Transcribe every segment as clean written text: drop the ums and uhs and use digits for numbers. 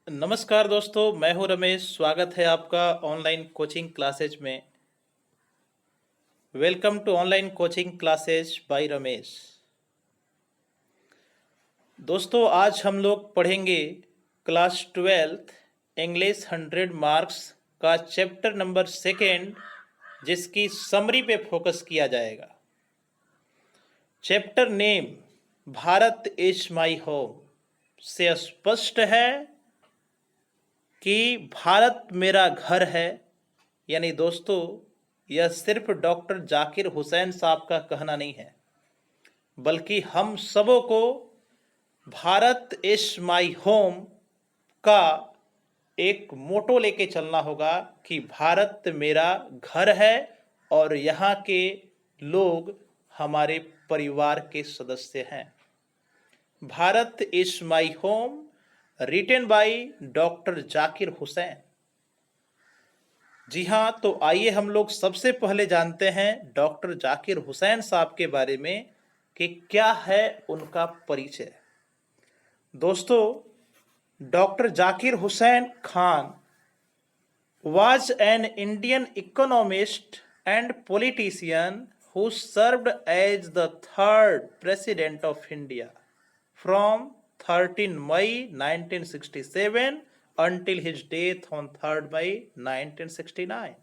नमस्कार दोस्तों, मैं हूं रमेश। स्वागत है आपका ऑनलाइन कोचिंग क्लासेज में। Welcome to online coaching classes by Ramesh. दोस्तों, आज हम लोग पढ़ेंगे क्लास 12th इंग्लिश 100 मार्क्स का चैप्टर नंबर 2 जिसकी समरी पे फोकस किया जाएगा। Chapter name Bharat is my home से स्पष्ट है कि भारत मेरा घर है। यानी दोस्तों, यह सिर्फ डॉक्टर जाकिर हुसैन साहब का कहना नहीं है, बल्कि हम सबों को भारत इज माई होम का एक मोटो लेके चलना होगा कि भारत मेरा घर है और यहाँ के लोग हमारे परिवार के सदस्य हैं। Bharat is my home written by doctor Zakir Hussain. जी हाँ, तो आइए हम लोग सबसे पहले जानते हैं डॉक्टर जाकिर हुसैन साहब के बारे में कि क्या है उनका परिचय। दोस्तों, doctor Zakir Hussain Khan was an Indian economist and politician who served as the third president of India from 13 May 1967 until his death on 3rd May 1969।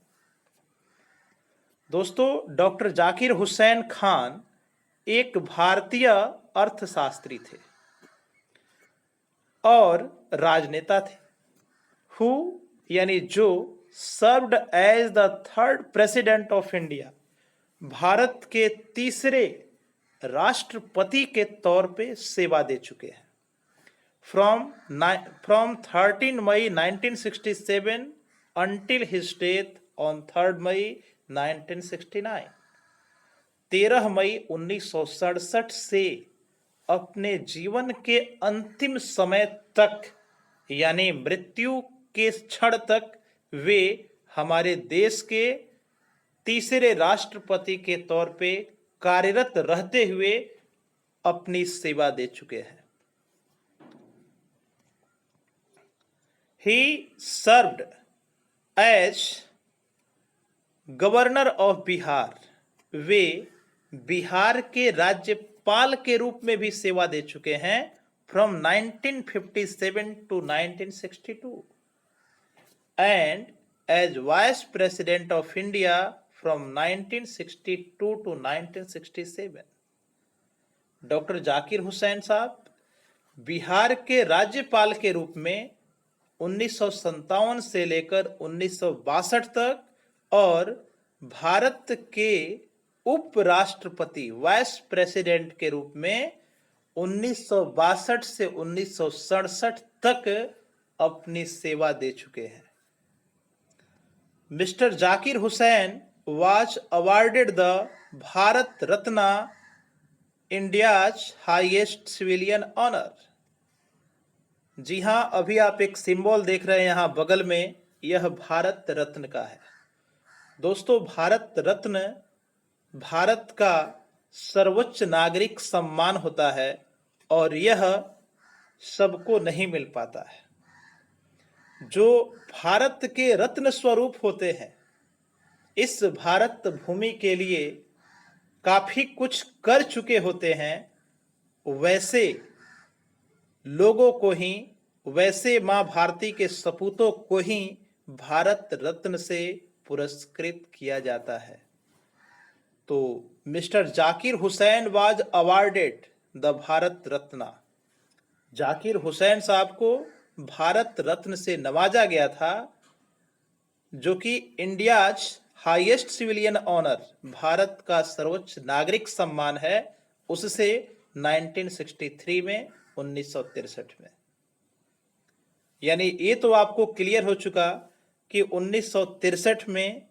दोस्तों, डॉक्टर जाकिर हुसैन खान एक भारतीय अर्थशास्त्री थे और राजनेता थे। हु यानी जो served as the third president of India, Bharat के तीसरे राष्ट्रपति के तौर पे सेवा दे चुके हैं। From 13 May 1967 until his death on 3rd May 1969। 13 मई 1967 से अपने जीवन के अंतिम समय तक यानी मृत्यु के क्षण तक वे हमारे देश के तीसरे राष्ट्रपति के तौर पे कार्यरत रहते हुए अपनी सेवा दे चुके हैं। He served as governor of Bihar. वे बिहार के राज्यपाल के रूप में भी सेवा दे चुके हैं from 1957 to 1962 and as vice president of India from 1962 to 1967। Doctor Zakir Hussain साहब बिहार के राज्यपाल के रूप में 1957 से लेकर 1962 तक और भारत के उपराष्ट्रपति वाइस प्रेसिडेंट के रूप में 1962 से 1967 तक अपनी सेवा दे चुके हैं। Mister Zakir Hussain was awarded the Bharat Ratna, India's highest civilian honour. जी हाँ, अभी आप एक सिंबल देख रहे हैं यहाँ बगल में, यह भारत रत्न का है। दोस्तों, भारत रत्न भारत का सर्वोच्च नागरिक सम्मान होता है और यह सबको नहीं मिल पाता है। जो भारत के रत्न स्वरूप होते हैं, इस भारत भूमि के लिए काफी कुछ कर चुके होते हैं, वैसे लोगों को ही, वैसे मां भारती के सपूतों को ही भारत रत्न से पुरस्कृत किया जाता है। तो mister Zakir Hussain was awarded the Bharat Ratna. Zakir Hussain साहब को भारत रत्न से नवाजा गया था, जो कि India's highest civilian honour, Bharat का सर्वोच्च नागरिक सम्मान है, उससे 1963 में, 1963 में। यानी ये तो आपको क्लियर हो चुका कि 1963 में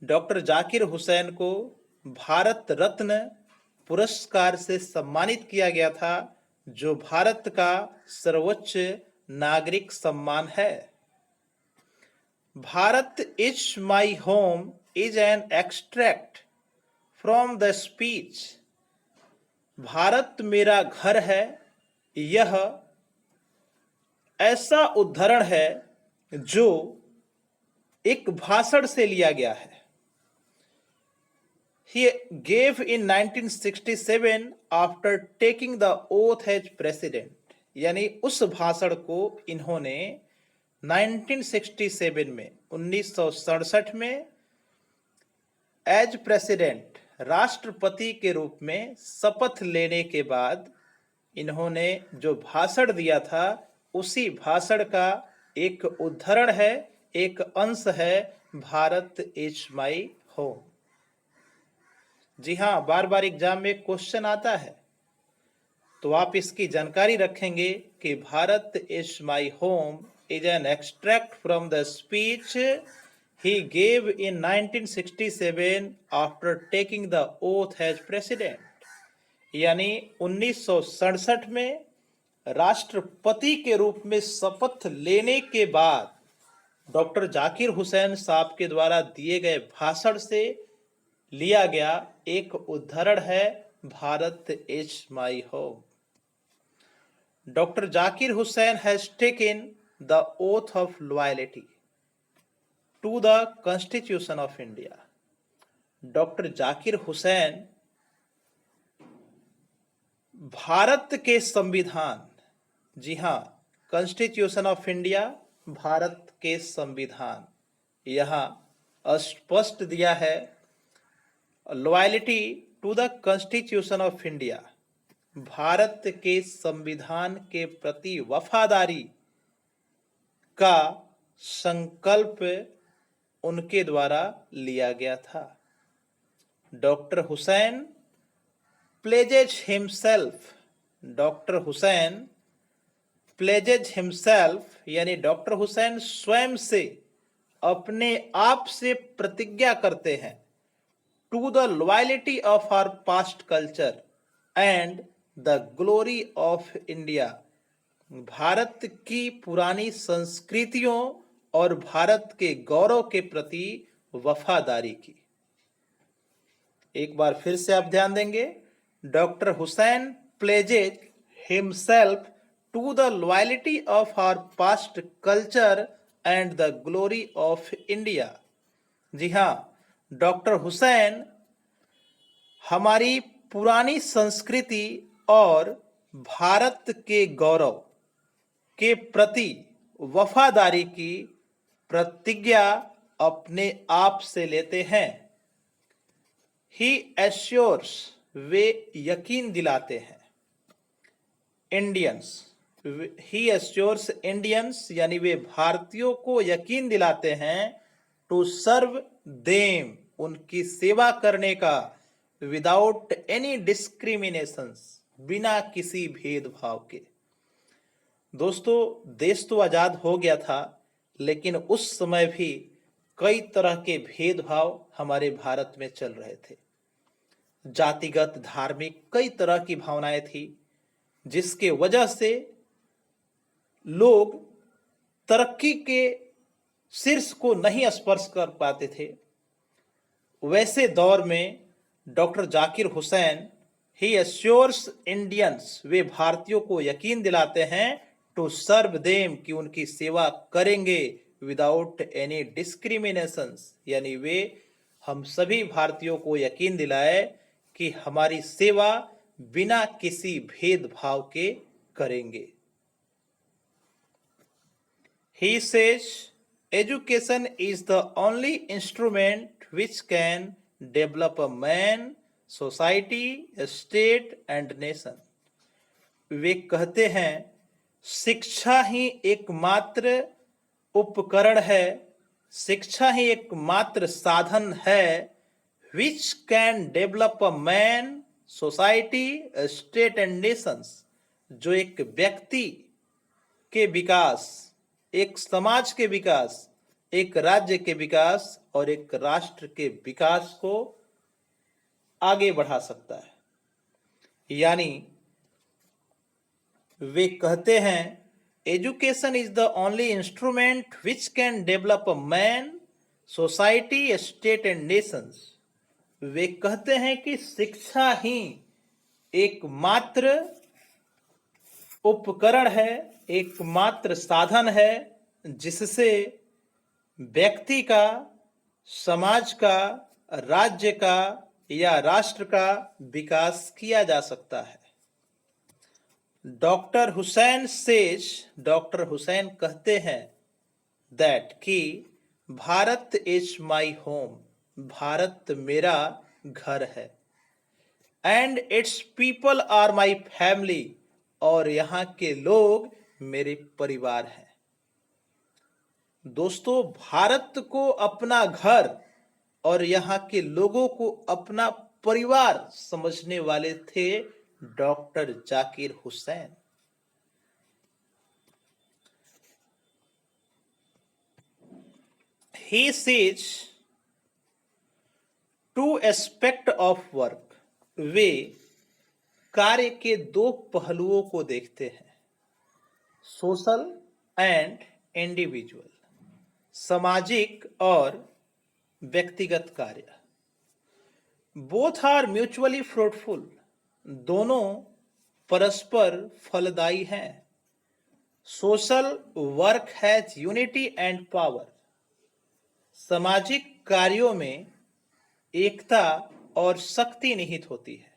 डॉक्टर जाकिर हुसैन को भारत रत्न पुरस्कार से सम्मानित किया गया था, जो भारत का सर्वोच्च नागरिक सम्मान है। Bharat is my home is an extract from the speech. Bharat मेरा घर है, यह ऐसा उद्धरण है जो एक भाषण से लिया गया है। He gave in 1967 after taking the oath as president. यानी उस भाषण को इन्होंने 1967 में 1967 में एज प्रेसिडेंट राष्ट्रपति के रूप में शपथ लेने के बाद इन्होंने जो भाषण दिया था उसी भाषण का एक उद्धरण है, एक अंश है, भारत इज माई होम। जी हाँ, बार बार एग्जाम में क्वेश्चन आता है तो आप इसकी जानकारी रखेंगे कि Bharat is my home is an extract from the speech he gave in 1967 after taking the oath as president। यानी 1967 में राष्ट्रपति के रूप में शपथ लेने के बाद डॉक्टर जाकिर हुसैन साहब के द्वारा दिए गए भाषण से लिया गया एक उद्धरण है, Bharat is my home. Doctor Zakir Hussain has taken the oath of loyalty to the constitution of India. Doctor Zakir Hussain Bharat के संविधान, जी हाँ, कॉन्स्टिट्यूशन ऑफ इंडिया, भारत के संविधान, यहाँ स्पष्ट दिया है loyalty to the constitution of India, Bharat के संविधान के प्रति वफादारी का संकल्प उनके द्वारा लिया गया था। Doctor Hussain pledges himself, doctor Hussain pledges himself, यानी डॉक्टर हुसैन स्वयं से अपने आप से प्रतिज्ञा करते हैं to the loyalty of our past culture and the glory of India, Bharat की पुरानी संस्कृतियों और भारत के गौरव के प्रति वफादारी की। एक बार फिर से आप ध्यान देंगे, doctor Hussain pledges himself to the loyalty of our past culture and the glory of India. जी हाँ, डॉक्टर हुसैन हमारी पुरानी संस्कृति और भारत के गौरव के प्रति वफादारी की प्रतिज्ञा अपने आप से लेते हैं। ही एश्योर्स, वे यकीन दिलाते हैं, इंडियंस, ही एश्योर्स इंडियंस, यानी वे भारतीयों को यकीन दिलाते हैं टू सर्व देम, उनकी सेवा करने का, विदाउट एनी डिस्क्रिमिनेशंस, बिना किसी भेदभाव के। दोस्तों, देश तो आजाद हो गया था, लेकिन उस समय भी कई तरह के भेदभाव हमारे भारत में चल रहे थे। जातिगत, धार्मिक कई तरह की भावनाएं थी, जिसके वजह से लोग तरक्की के शीर्ष को नहीं स्पर्श कर पाते थे। वैसे दौर में डॉक्टर जाकिर हुसैन, ही एश्योर्स इंडियंस, वे भारतीयों को यकीन दिलाते हैं टू सर्व देम, कि उनकी सेवा करेंगे विदाउट एनी डिस्क्रिमिनेशंस, यानी वे हम सभी भारतीयों को यकीन दिलाए कि हमारी सेवा बिना किसी भेदभाव के करेंगे। He says education is the only instrument which can develop a man, society, a state and nation। वे कहते हैं शिक्षा ही एकमात्र उपकरण है, शिक्षा ही एकमात्र साधन है which can develop a man, society, a state and nations, जो एक व्यक्ति के विकास, एक समाज के विकास, एक राज्य के विकास और एक राष्ट्र के विकास को आगे बढ़ा सकता है। यानी वे कहते हैं education is the only instrument which can develop a man, society, state and nations. वे कहते हैं कि शिक्षा ही एकमात्र उपकरण है, एकमात्र साधन है जिससे व्यक्ति का, समाज का, राज्य का या राष्ट्र का विकास किया जा सकता है। Doctor Hussain says, doctor Hussain कहते हैं दैट कि Bharat is my home, Bharat मेरा घर है, and its people are my family, और यहाँ के लोग मेरे परिवार हैं। दोस्तों, भारत को अपना घर और यहाँ के लोगों को अपना परिवार समझने वाले थे doctor Zakir Hussain. He says two aspect of work, वे कार्य के दो पहलुओं को देखते हैं, सोशल एंड इंडिविजुअल, सामाजिक और व्यक्तिगत कार्य। बोथ आर म्यूचुअली फ्रूटफुल, दोनों परस्पर फलदायी हैं। Social work has unity and power, सामाजिक कार्यों में एकता और शक्ति निहित होती है।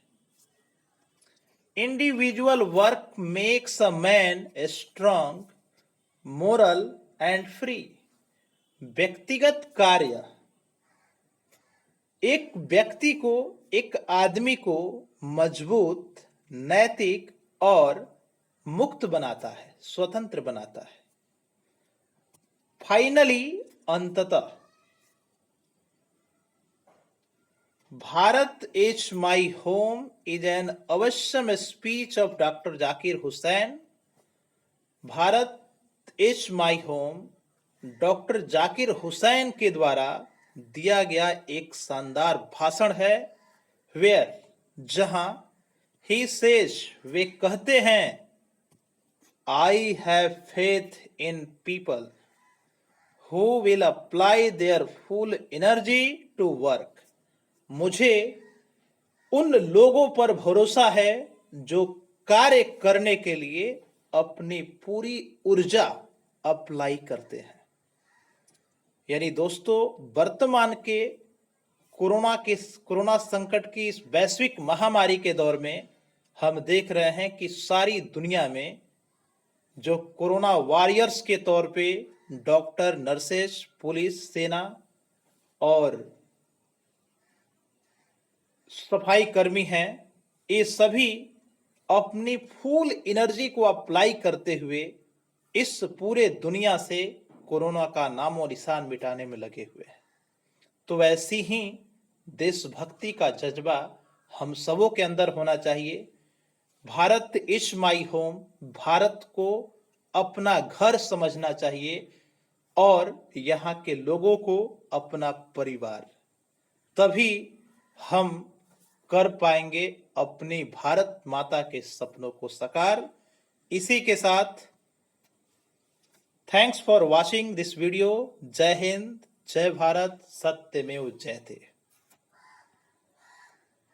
Individual work makes a man strong, moral and free, व्यक्तिगत कार्य एक व्यक्ति को, एक आदमी को मजबूत, नैतिक और मुक्त बनाता है, स्वतंत्र बनाता है। फाइनली, अंततः, Bharat is my home is an awesome speech of doctor Zakir Hussain. Bharat is my home doctor Zakir Hussain के द्वारा दिया गया एक शानदार भाषण है, वेयर, जहां ही सेज, वे कहते हैं, I have faith in people who will apply their full energy to work, मुझे उन लोगों पर भरोसा है जो कार्य करने के लिए अपनी पूरी ऊर्जा अप्लाई करते हैं। यानी दोस्तों, वर्तमान के कोरोना संकट की इस वैश्विक महामारी के दौर में हम देख रहे हैं कि सारी दुनिया में जो कोरोना वॉरियर्स के तौर पे डॉक्टर, नर्सेस, पुलिस, सेना और सफाई कर्मी हैं, ये सभी अपनी फुल एनर्जी को अप्लाई करते हुए इस पूरे दुनिया से कोरोना का नामो निशान मिटाने में लगे हुए हैं। तो वैसी ही देशभक्ति का जज्बा हम सबों के अंदर होना चाहिए। Bharat is my home, Bharat को अपना घर समझना चाहिए और यहाँ के लोगों को अपना परिवार, तभी हम कर पाएंगे अपनी भारत माता के सपनों को साकार। इसी के साथ thanks for watching this video. जय हिंद, जय भारत, सत्यमेव जयते।